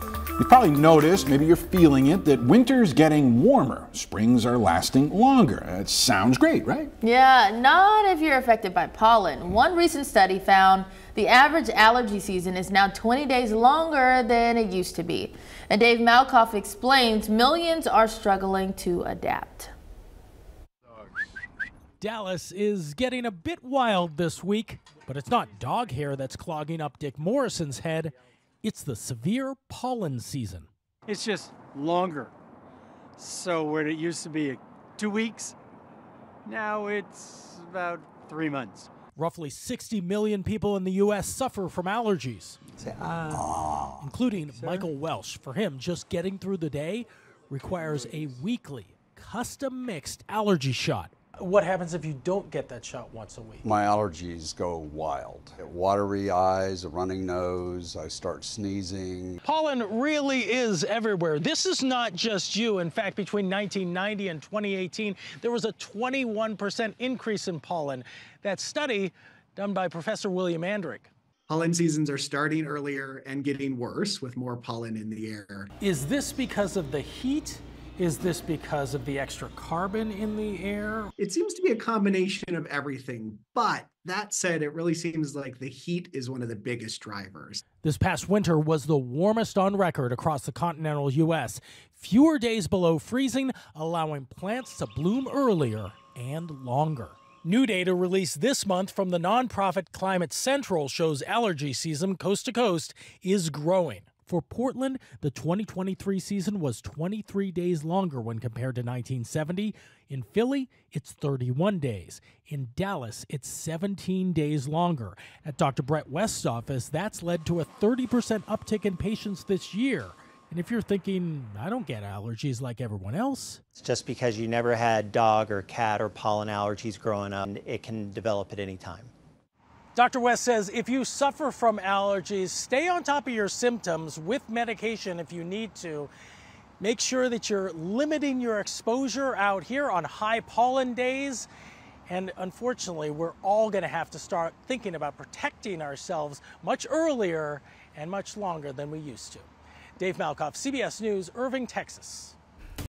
You've probably noticed, maybe you're feeling it, that winter's getting warmer. Springs are lasting longer. It sounds great, right? Yeah, not if you're affected by pollen. One recent study found the average allergy season is now 20 days longer than it used to be. And Dave Malkoff explains millions are struggling to adapt. Dallas is getting a bit wild this week, but it's not dog hair that's clogging up Dick Morrison's head. It's the severe pollen season. It's just longer. So where it used to be 2 weeks, now it's about 3 months. Roughly 60 million people in the U.S. suffer from allergies, including Michael Welsh. For him, just getting through the day requires a weekly, custom-mixed allergy shot. What happens if you don't get that shot once a week? My allergies go wild. Watery eyes, a running nose, I start sneezing. Pollen really is everywhere. This is not just you. In fact, between 1990 and 2018, there was a 21% increase in pollen. That study done by Professor William Andrick. Pollen seasons are starting earlier and getting worse with more pollen in the air. Is this because of the heat? Is this because of the extra carbon in the air? It seems to be a combination of everything, but that said, it really seems like the heat is one of the biggest drivers. This past winter was the warmest on record across the continental U.S. Fewer days below freezing, allowing plants to bloom earlier and longer. New data released this month from the nonprofit Climate Central shows allergy season coast to coast is growing. For Portland, the 2023 season was 23 days longer when compared to 1970. In Philly, it's 31 days. In Dallas, it's 17 days longer. At Dr. Brett West's office, that's led to a 30% uptick in patients this year. And if you're thinking, I don't get allergies like everyone else. It's just because you never had dog or cat or pollen allergies growing up, it can develop at any time. Dr. West says if you suffer from allergies, stay on top of your symptoms with medication if you need to. Make sure that you're limiting your exposure out here on high pollen days. And unfortunately, we're all going to have to start thinking about protecting ourselves much earlier and much longer than we used to. Dave Malkoff, CBS News, Irving, Texas.